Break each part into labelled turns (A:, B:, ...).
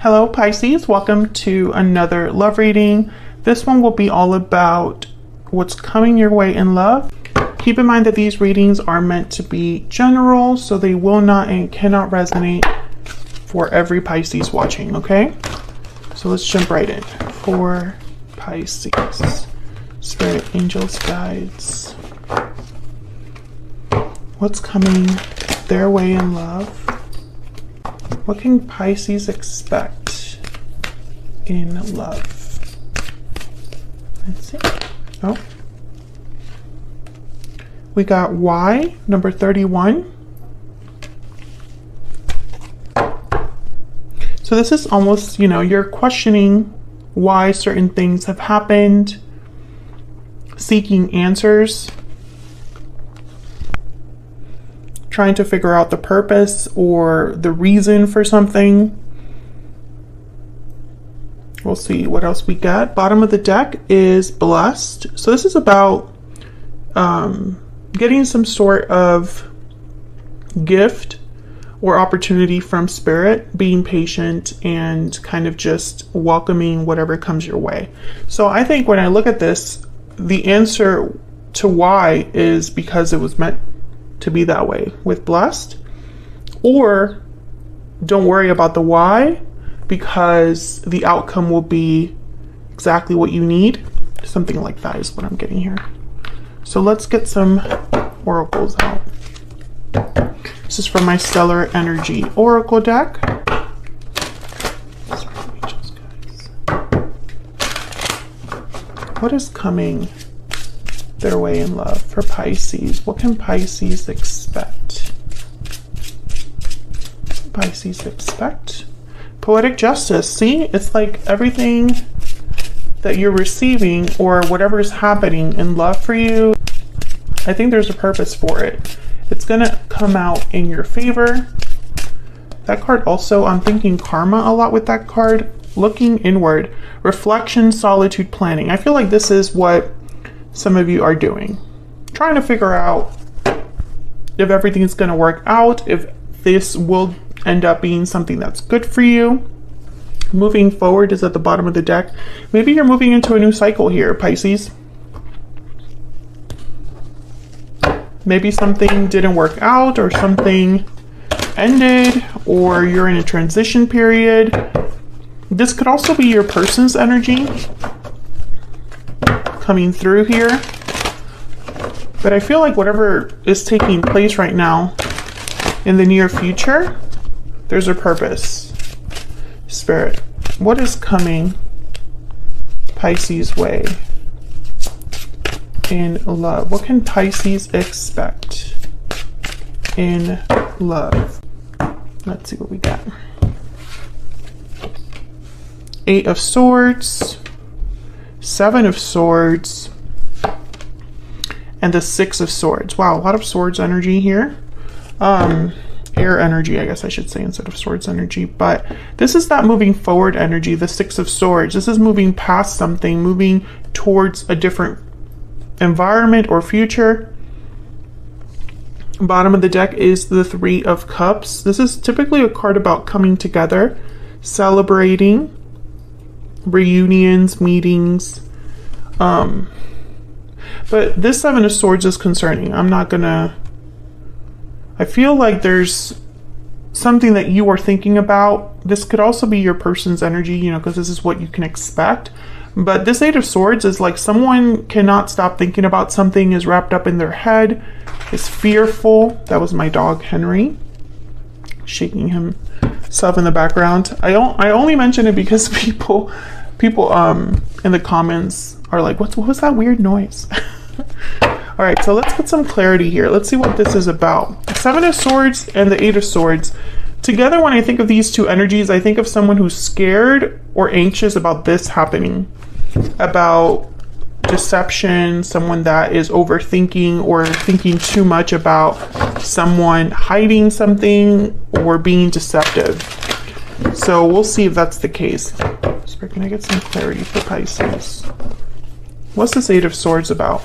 A: Hello Pisces, welcome to another love reading. This one will be all about what's coming your way in love. Keep in mind that these readings are meant to be general, so they will not and cannot resonate for every Pisces watching, okay? So let's jump right in. For Pisces, Spirit, Angels, Guides. What's coming their way in love? What can Pisces expect in love? Let's see. Oh. We got Y, number 31. So this is almost, you're questioning why certain things have happened, seeking answers, trying to figure out the purpose or the reason for something. We'll see what else we got. Bottom of the deck is blessed. So this is about getting some sort of gift or opportunity from Spirit, being patient and kind of just welcoming whatever comes your way. So I think when I look at this, the answer to why is because it was meant to be that way with blessed, or don't worry about the why because the outcome will be exactly what you need. Something like that is what I'm getting here. So let's get some oracles out. This is from my Stellar Energy Oracle deck. What is coming their way in love for Pisces? What can Pisces expect? Pisces expect? Poetic Justice. See, it's like everything that you're receiving or whatever is happening in love for you, I think there's a purpose for it. It's gonna come out in your favor. That card also, I'm thinking karma a lot with that card. Looking inward, reflection, solitude, planning. I feel like this is what some of you are doing. Trying to figure out if everything is gonna work out, if this will end up being something that's good for you. Moving forward is at the bottom of the deck. Maybe you're moving into a new cycle here, Pisces. Maybe something didn't work out or something ended or you're in a transition period. This could also be your person's energy coming through here. But I feel like whatever is taking place right now in the near future, there's a purpose. Spirit, what is coming Pisces' way in love? What can Pisces expect in love? Let's see what we got. Eight of Swords, Seven of Swords, and the Six of Swords. Wow, a lot of swords energy here. Air energy, I guess I should say, instead of swords energy. But this is that moving forward energy, the Six of Swords. This is moving past something, moving towards a different environment or future. Bottom of the deck is the Three of Cups. This is typically a card about coming together, celebrating, reunions, meetings. But this Seven of Swords is concerning. I feel like there's something that you are thinking about. This could also be your person's energy, because this is what you can expect. But this Eight of Swords is like someone cannot stop thinking about something, is wrapped up in their head, is fearful. That was my dog, Henry, shaking himself in the background. I only mention it because people in the comments are like, what was that weird noise? All right, so let's get some clarity here. Let's see what this is about. Seven of Swords and the Eight of Swords. Together, when I think of these two energies, I think of someone who's scared or anxious about this happening, about deception, someone that is overthinking or thinking too much about someone hiding something or being deceptive. So we'll see if that's the case. So can I get some clarity for Pisces? What's this Eight of Swords about?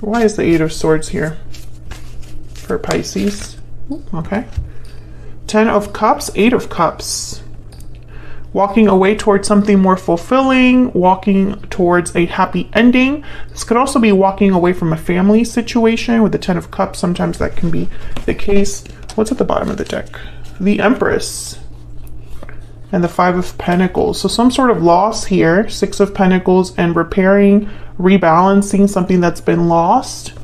A: Why is the Eight of Swords here for Pisces? Okay. Ten of Cups, Eight of Cups. Walking away towards something more fulfilling, walking towards a happy ending. This could also be walking away from a family situation with the Ten of Cups. Sometimes that can be the case. What's at the bottom of the deck? The Empress and the Five of Pentacles. So some sort of loss here, Six of Pentacles, and repairing, rebalancing something that's been lost.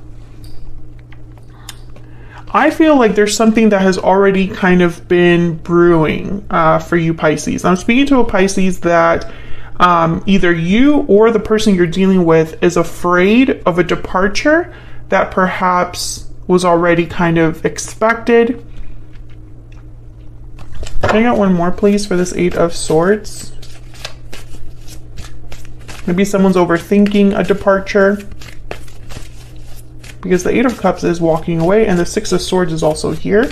A: I feel like there's something that has already kind of been brewing for you Pisces. I'm speaking to a Pisces that either you or the person you're dealing with is afraid of a departure that perhaps was already kind of expected. Can I get one more, please, for this Eight of Swords? Maybe someone's overthinking a departure, because the Eight of Cups is walking away, and the Six of Swords is also here.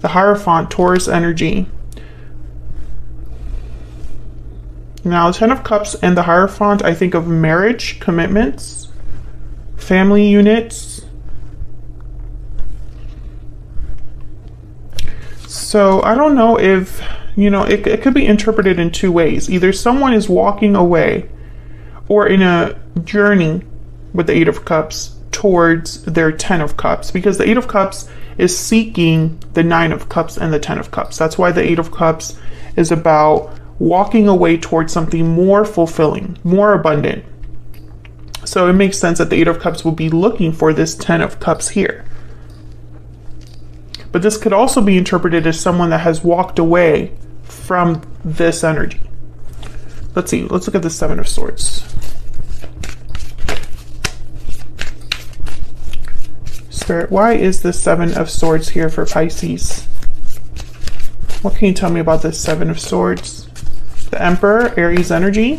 A: The Hierophant, Taurus energy. Now, Ten of Cups and the Hierophant, I think of marriage, commitments, family units. So I don't know if, you know, it could be interpreted in two ways. Either someone is walking away or in a journey with the Eight of Cups towards their Ten of Cups, because the Eight of Cups is seeking the Nine of Cups and the Ten of Cups. That's why the Eight of Cups is about walking away towards something more fulfilling, more abundant. So it makes sense that the Eight of Cups will be looking for this Ten of Cups here. But this could also be interpreted as someone that has walked away from this energy. Let's see, let's look at the Seven of Swords. Spirit, why is the Seven of Swords here for Pisces? What can you tell me about this Seven of Swords? The Emperor, Aries energy.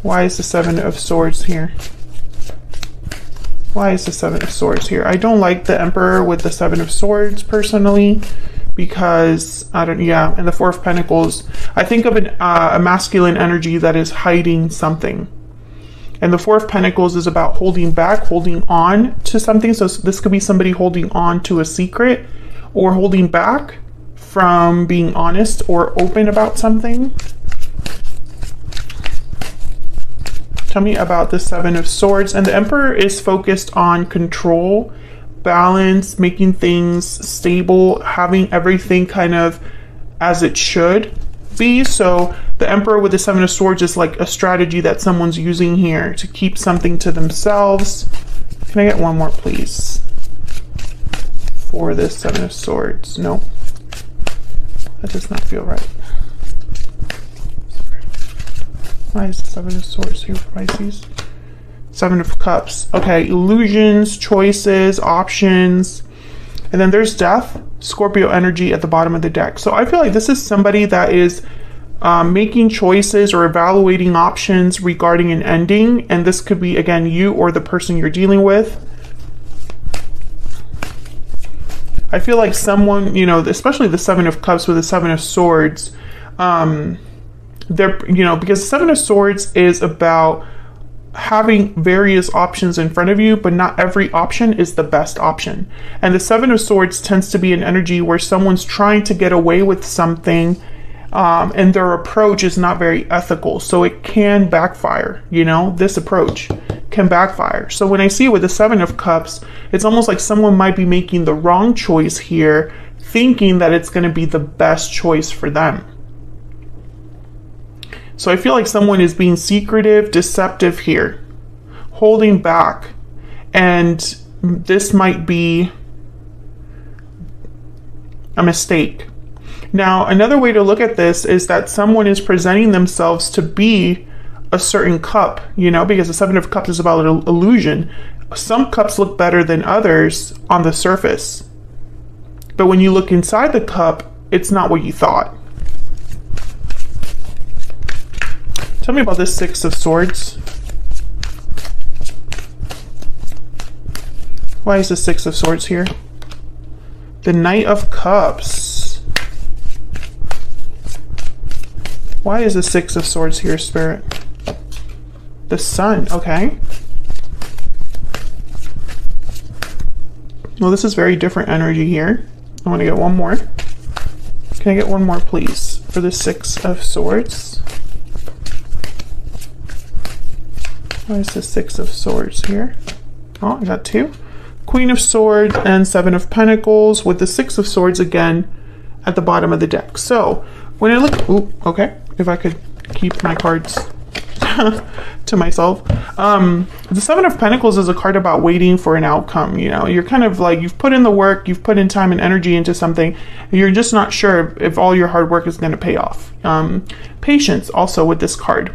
A: Why is the Seven of Swords here? Why is the Seven of Swords here? I don't like the Emperor with the Seven of Swords personally, because and the Four of Pentacles, I think of a masculine energy that is hiding something. And the Four of Pentacles is about holding back, holding on to something. So this could be somebody holding on to a secret or holding back from being honest or open about something. Tell me about the Seven of Swords. And the Emperor is focused on control, balance, making things stable, having everything kind of as it should be. So the Emperor with the Seven of Swords is like a strategy that someone's using here to keep something to themselves. Can I get one more, please, for this Seven of Swords? No, that does not feel right. Why is the Seven of Swords here for Pisces? Seven of Cups. Okay, illusions, choices, options. And then there's Death, Scorpio energy at the bottom of the deck. So I feel like this is somebody that is making choices or evaluating options regarding an ending. And this could be, again, you or the person you're dealing with. I feel like someone, you know, especially the Seven of Cups with the Seven of Swords, they're, you know, because the Seven of Swords is about having various options in front of you, but not every option is the best option. And the Seven of Swords tends to be an energy where someone's trying to get away with something, and their approach is not very ethical. So it can backfire, you know, this approach can backfire. So when I see it with the Seven of Cups, it's almost like someone might be making the wrong choice here, thinking that it's going to be the best choice for them. So I feel like someone is being secretive, deceptive here, holding back. And this might be a mistake. Now, another way to look at this is that someone is presenting themselves to be a certain cup, you know, because the Seven of Cups is about an illusion. Some cups look better than others on the surface. But when you look inside the cup, it's not what you thought. Tell me about this Six of Swords. Why is the Six of Swords here? The Knight of Cups. Why is the Six of Swords here, Spirit? The Sun, okay. Well, this is very different energy here. I want to get one more. Can I get one more, please, for the Six of Swords? Why is the Six of Swords here? Oh, I got two. Queen of Swords and Seven of Pentacles with the Six of Swords again at the bottom of the deck. So when I look, ooh, okay, if I could keep my cards to myself. The Seven of Pentacles is a card about waiting for an outcome. You know, you're kind of like, you've put in the work, you've put in time and energy into something, and you're just not sure if all your hard work is going to pay off. Patience also with this card.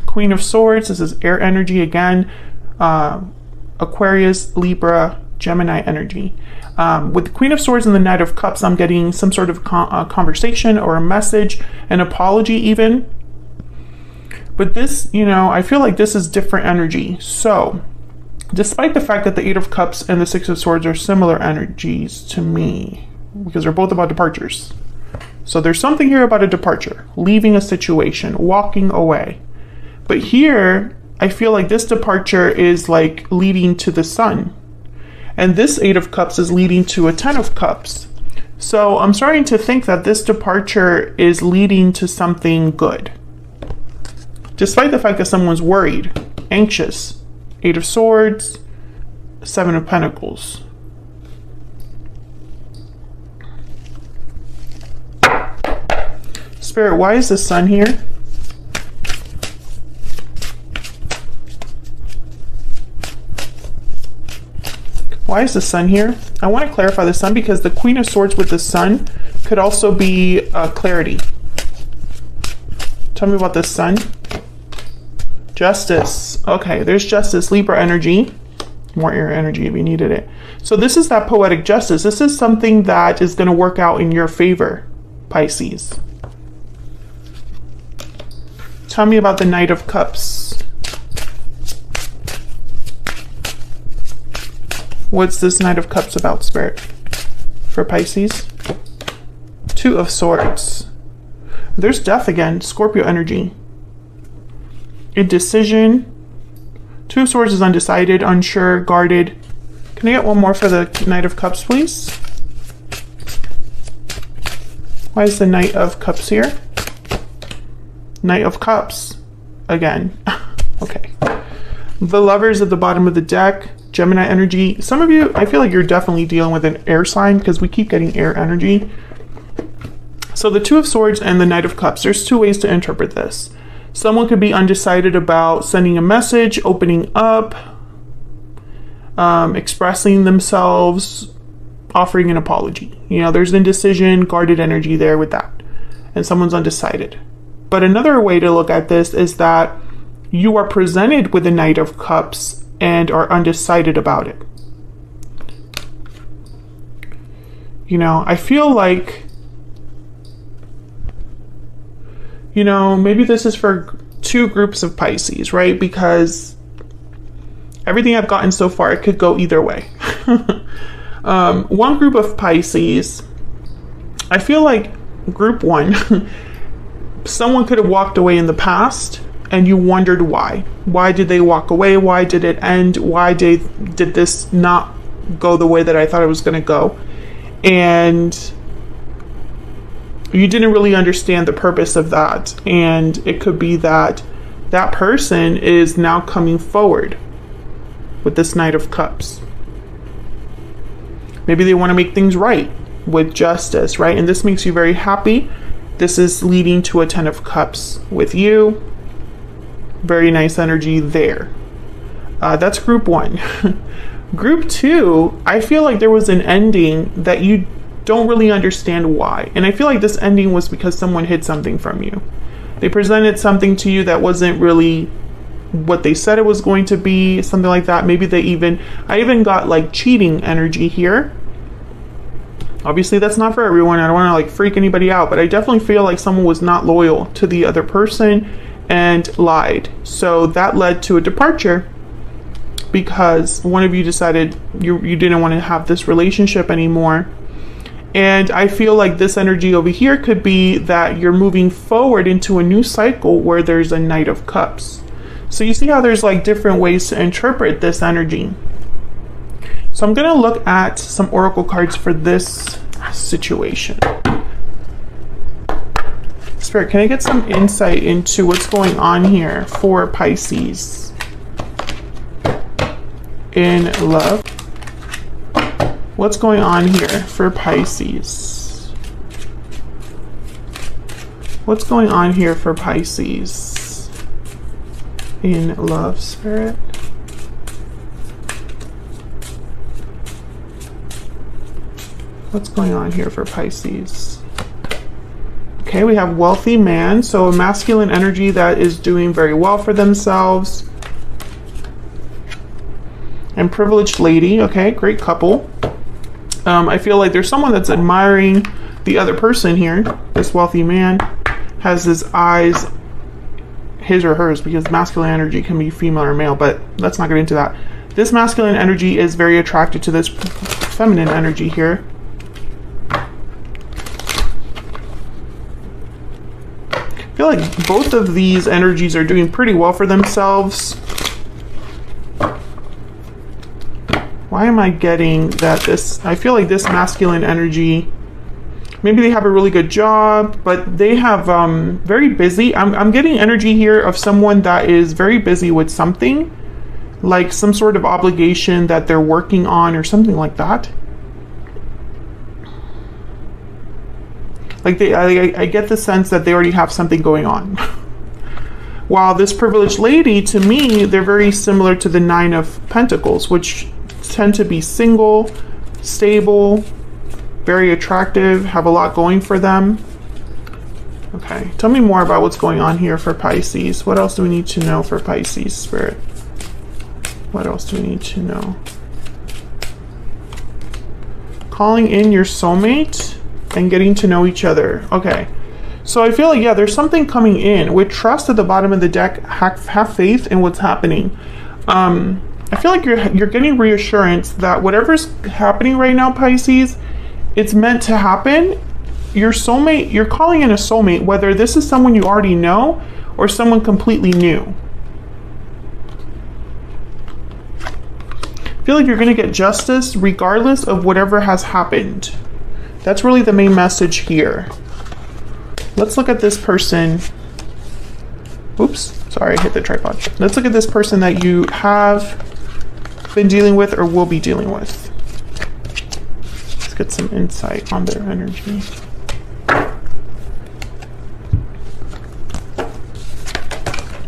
A: Queen of Swords, this is air energy again. Aquarius, Libra, Gemini energy. With the Queen of Swords and the Knight of Cups, I'm getting some sort of conversation or a message, an apology even. But this, you know, I feel like this is different energy. So, despite the fact that the Eight of Cups and the Six of Swords are similar energies to me, because they're both about departures. So there's something here about a departure, leaving a situation, walking away. But here, I feel like this departure is like leading to the Sun. And this Eight of Cups is leading to a Ten of Cups. So I'm starting to think that this departure is leading to something good. Despite the fact that someone's worried, anxious. Eight of Swords, Seven of Pentacles. Spirit, why is the Sun here? Why is the Sun here? I want to clarify the Sun because the Queen of Swords with the Sun could also be clarity. Tell me about the Sun. Justice. Okay, there's Justice, Libra energy. More air energy if you needed it. So this is that poetic justice. This is something that is going to work out in your favor, Pisces. Tell me about the Knight of Cups. What's this Knight of Cups about, Spirit? For Pisces? Two of Swords. There's death again, Scorpio energy. Indecision. Two of Swords is undecided, unsure, guarded. Can I get one more for the Knight of Cups, please? Why is the Knight of Cups here? Knight of Cups. Again. Okay. The Lovers at the bottom of the deck. Gemini energy. Some of you, I feel like you're definitely dealing with an air sign because we keep getting air energy. So the Two of Swords and the Knight of Cups, there's two ways to interpret this. Someone could be undecided about sending a message, opening up, expressing themselves, offering an apology. You know, there's indecision, guarded energy there with that. And someone's undecided. But another way to look at this is that you are presented with the Knight of Cups and are undecided about it. You know, I feel like, you know, maybe this is for two groups of Pisces, right? Because everything I've gotten so far, it could go either way. One group of Pisces, I feel like group one, someone could have walked away in the past and you wondered why. Why did they walk away? Why did it end? Why did this not go the way that I thought it was going to go? And you didn't really understand the purpose of that. And it could be that that person is now coming forward with this Knight of Cups. Maybe they want to make things right with justice, right? And this makes you very happy. This is leading to a Ten of Cups with you. Very nice energy there. That's group one. Group two, I feel like there was an ending that you don't really understand why. And I feel like this ending was because someone hid something from you. They presented something to you that wasn't really what they said it was going to be, something like that. Maybe I even got like cheating energy here. Obviously that's not for everyone. I don't want to like freak anybody out, but I definitely feel like someone was not loyal to the other person and lied. So that led to a departure because one of you decided you didn't want to have this relationship anymore. And I feel like this energy over here could be that you're moving forward into a new cycle where there's a Knight of Cups. So you see how there's like different ways to interpret this energy. So I'm going to look at some oracle cards for this situation. Spirit, can I get some insight into what's going on here for Pisces in love? What's going on here for Pisces? What's going on here for Pisces in love, Spirit? What's going on here for Pisces? Okay, we have wealthy man, so a masculine energy that is doing very well for themselves. And privileged lady, okay, great couple. I feel like there's someone that's admiring the other person here. This wealthy man has his eyes, his or hers, because masculine energy can be female or male, but let's not get into that. This masculine energy is very attracted to this feminine energy here. I feel like both of these energies are doing pretty well for themselves. Why am I getting that I feel like this masculine energy, maybe they have a really good job, but they have very busy. I'm getting energy here of someone that is very busy with something, like some sort of obligation that they're working on or something like that. Like I get the sense that they already have something going on. While this privileged lady, to me, they're very similar to the Nine of Pentacles, which tend to be single, stable, very attractive, have a lot going for them. Okay, tell me more about what's going on here for Pisces. What else do we need to know for Pisces, Spirit? What else do we need to know? Calling in your soulmate and getting to know each other. Okay, so I feel like, yeah, there's something coming in. With trust at the bottom of the deck, have faith in what's happening. I feel like you're getting reassurance that whatever's happening right now, Pisces, it's meant to happen. Your soulmate, you're calling in a soulmate, whether this is someone you already know or someone completely new. I feel like you're going to get justice regardless of whatever has happened. That's really the main message here. Let's look at this person. Oops, sorry, I hit the tripod. Let's look at this person that you have been dealing with or will be dealing with. Let's get some insight on their energy.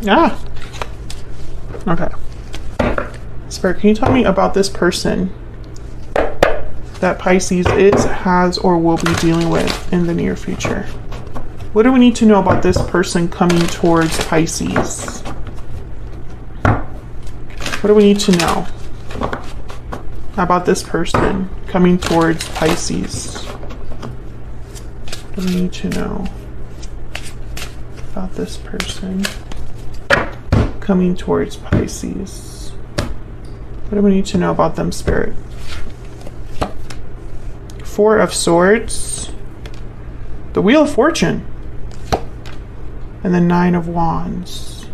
A: Ah, okay. Spirit, can you tell me about this person that Pisces is, has, or will be dealing with in the near future? What do we need to know about this person coming towards Pisces? What do we need to know about this person coming towards Pisces? What do we need to know about this person coming towards Pisces? What do we need to know about them, Spirit? Four of Swords, the Wheel of Fortune, and the Nine of Wands.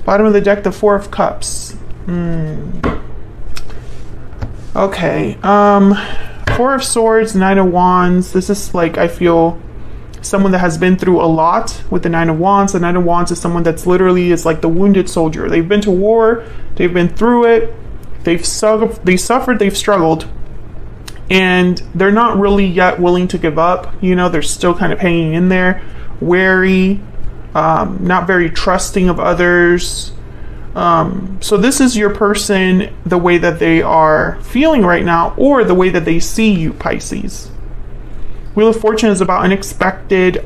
A: Bottom of the deck, the Four of Cups. Okay, Four of Swords, Nine of Wands. This is like, I feel, someone that has been through a lot with the Nine of Wands. The Nine of Wands is someone that's literally is like the wounded soldier. They've been to war, they've been through it, they suffered, they've struggled, and they're not really yet willing to give up. You know, they're still kind of hanging in there, wary, not very trusting of others. So this is your person, the way that they are feeling right now, or the way that they see you, Pisces. Wheel of Fortune is about unexpected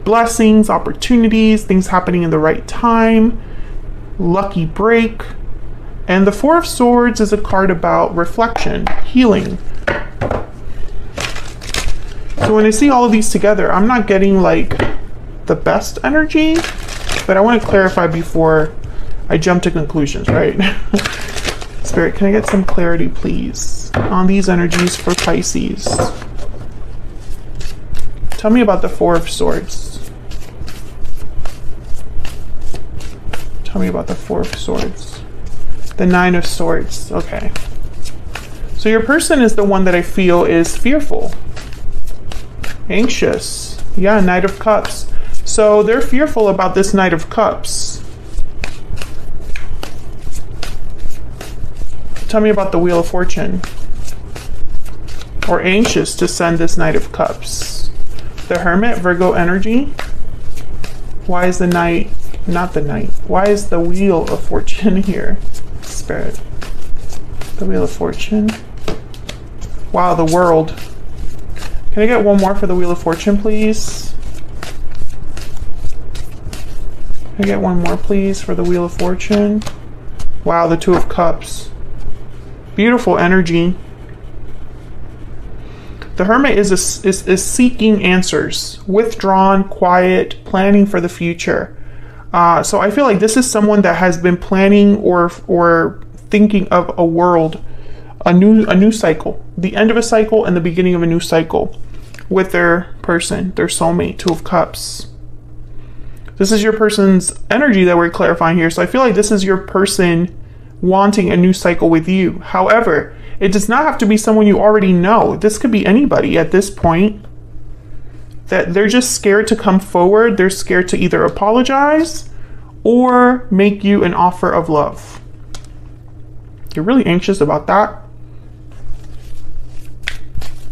A: blessings, opportunities, things happening in the right time, lucky break. And the Four of Swords is a card about reflection, healing. So when I see all of these together, I'm not getting like the best energy, but I want to clarify before I jump to conclusions, right? Spirit, can I get some clarity, please, on these energies for Pisces? Tell me about the Four of Swords. Tell me about the Four of Swords. The Nine of Swords. Okay. So your person is the one that I feel is fearful, anxious. Yeah, Knight of Cups. So they're fearful about this Knight of Cups. Tell me about the Wheel of Fortune. Or anxious to send this Knight of Cups. The Hermit, Virgo energy. Why is the Knight, not the Knight, why is the Wheel of Fortune here? Spirit. The Wheel of Fortune. Wow, the World. Can I get one more for the Wheel of Fortune, please? Can I get one more, please, for the Wheel of Fortune? Wow, the Two of Cups. Beautiful energy. The Hermit is seeking answers. Withdrawn, quiet, planning for the future. So I feel like this is someone that has been planning or thinking of a world, a new cycle, the end of a cycle and the beginning of a new cycle with their person, their soulmate, Two of Cups. This is your person's energy that we're clarifying here. So I feel like this is your person wanting a new cycle with you. However, it does not have to be someone you already know. This could be anybody at this point. That they're just scared to come forward. They're scared to either apologize or make you an offer of love. You're really anxious about that.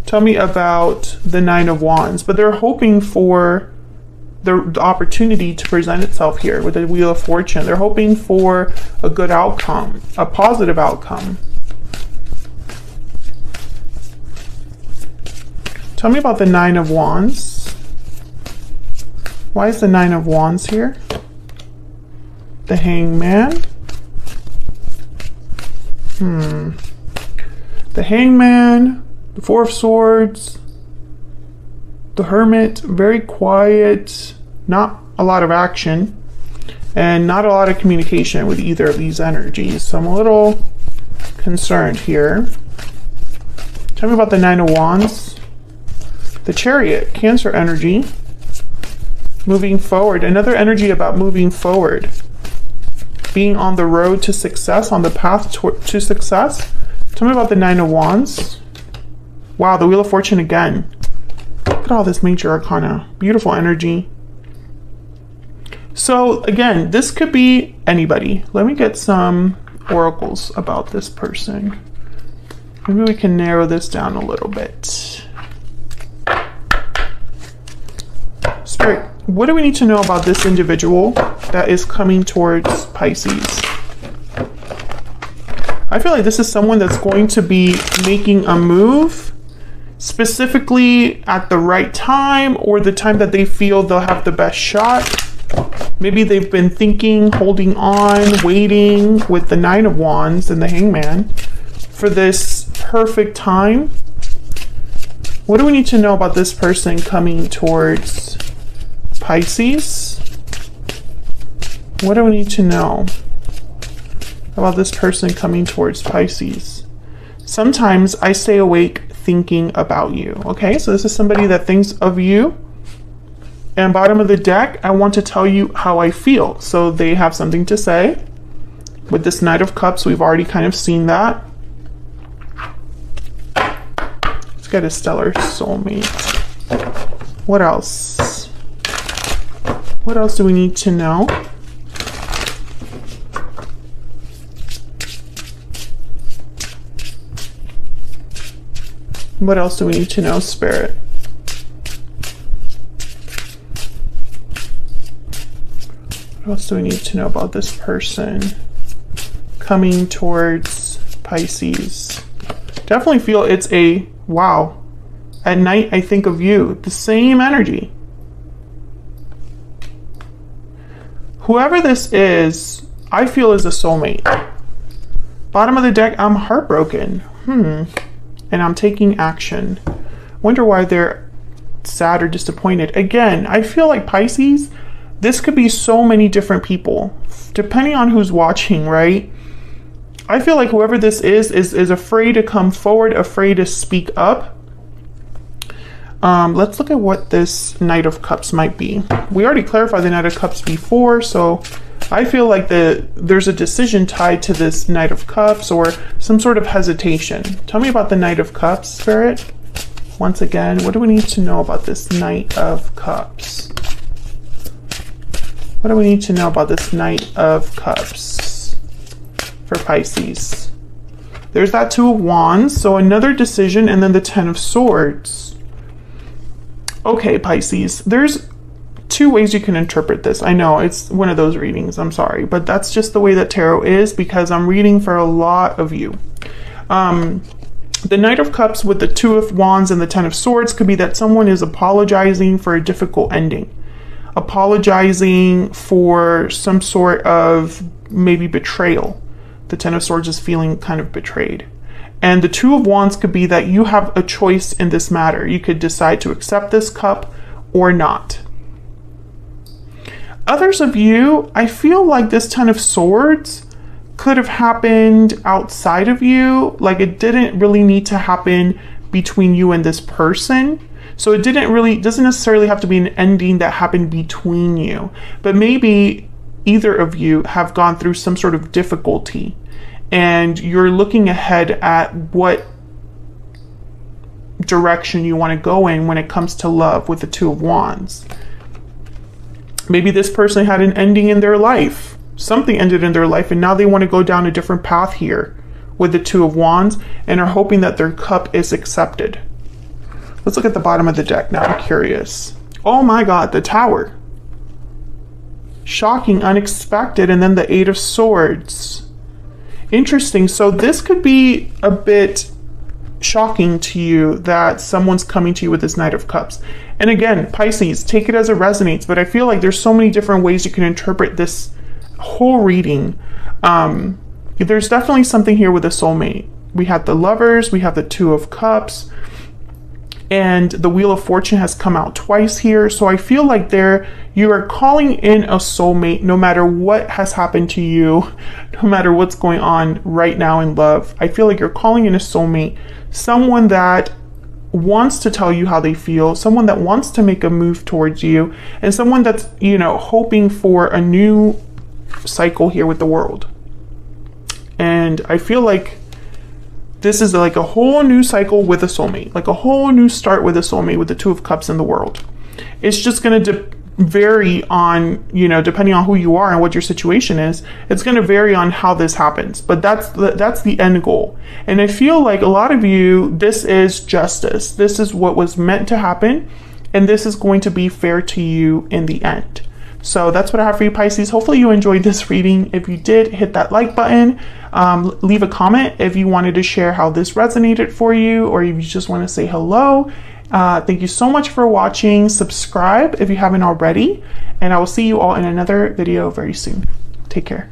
A: Tell me about the Nine of Wands. But they're hoping for the opportunity to present itself here with the Wheel of Fortune. They're hoping for a good outcome, a positive outcome. Tell me about the Nine of Wands. Why is the Nine of Wands here? The Hangman. The Hangman, the Four of Swords, the Hermit, very quiet, not a lot of action, and not a lot of communication with either of these energies. So I'm a little concerned here. Tell me about the Nine of Wands. The Chariot, Cancer energy, moving forward. Another energy about moving forward. Being on the road to success, on the path to success. Tell me about the Nine of Wands. Wow, the Wheel of Fortune again. Look at all this major arcana. Beautiful energy. So again, this could be anybody. Let me get some oracles about this person. Maybe we can narrow this down a little bit. Spirit, what do we need to know about this individual that is coming towards Pisces? I feel like this is someone that's going to be making a move specifically at the right time, or the time that they feel they'll have the best shot. Maybe they've been thinking, holding on, waiting with the Nine of Wands and the Hangman for this perfect time. What do we need to know about this person coming towards Pisces? What do we need to know about this person coming towards Pisces? Sometimes I stay awake thinking about you. Okay, so this is somebody that thinks of you. And bottom of the deck, I want to tell you how I feel. So they have something to say. With this Knight of Cups, we've already kind of seen that. Let's get a stellar soulmate. What else? What else do we need to know? What else do we need to know, Spirit? What else do we need to know about this person coming towards Pisces? Definitely feel it's a wow. At night, I think of you. The same energy. Whoever this is, I feel is a soulmate. Bottom of the deck, I'm heartbroken. And I'm taking action. Wonder why they're sad or disappointed. Again, I feel like Pisces, this could be so many different people, depending on who's watching, right? I feel like whoever this is afraid to come forward, afraid to speak up. Let's look at what this Knight of Cups might be. We already clarified the Knight of Cups before, so I feel like there's a decision tied to this Knight of Cups or some sort of hesitation. Tell me about the Knight of Cups, Spirit. Once again, what do we need to know about this Knight of Cups? What do we need to know about this Knight of Cups for Pisces? There's that Two of Wands, so another decision, and then the Ten of Swords. Okay, Pisces, there's two ways you can interpret this. I know it's one of those readings, I'm sorry, but that's just the way that tarot is because I'm reading for a lot of you. The Knight of Cups with the Two of Wands and the Ten of Swords could be that someone is apologizing for a difficult ending. Apologizing for some sort of maybe betrayal. The Ten of Swords is feeling kind of betrayed. And the Two of Wands could be that you have a choice in this matter. You could decide to accept this cup or not. Others of you, I feel like this Ten of Swords could have happened outside of you. Like it didn't really need to happen between you and this person. So it doesn't necessarily have to be an ending that happened between you, but maybe either of you have gone through some sort of difficulty and you're looking ahead at what direction you want to go in when it comes to love with the Two of Wands. Maybe this person had an ending in their life. Something ended in their life and now they want to go down a different path here with the Two of Wands and are hoping that their cup is accepted. Let's look at the bottom of the deck now. I'm curious. Oh my God, the Tower. Shocking, unexpected, and then the Eight of Swords. Interesting. So this could be a bit shocking to you that someone's coming to you with this Knight of Cups. And again, Pisces, take it as it resonates, but I feel like there's so many different ways you can interpret this whole reading. There's definitely something here with a soulmate. We have the Lovers, we have the Two of Cups, and the Wheel of Fortune has come out twice here. So I feel like you are calling in a soulmate no matter what has happened to you, no matter what's going on right now in love. I feel like you're calling in a soulmate, someone that wants to tell you how they feel, someone that wants to make a move towards you, and someone that's, hoping for a new cycle here with the world. And I feel like this is like a whole new cycle with a soulmate, like a whole new start with a soulmate with the Two of Cups in the world. It's just going to vary on, depending on who you are and what your situation is, it's going to vary on how this happens. But that's the end goal. And I feel like a lot of you, this is justice. This is what was meant to happen. And this is going to be fair to you in the end. So that's what I have for you, Pisces. Hopefully you enjoyed this reading. If you did, hit that like button. Leave a comment if you wanted to share how this resonated for you, or if you just want to say hello. Thank you so much for watching. Subscribe if you haven't already, and I will see you all in another video very soon. Take care.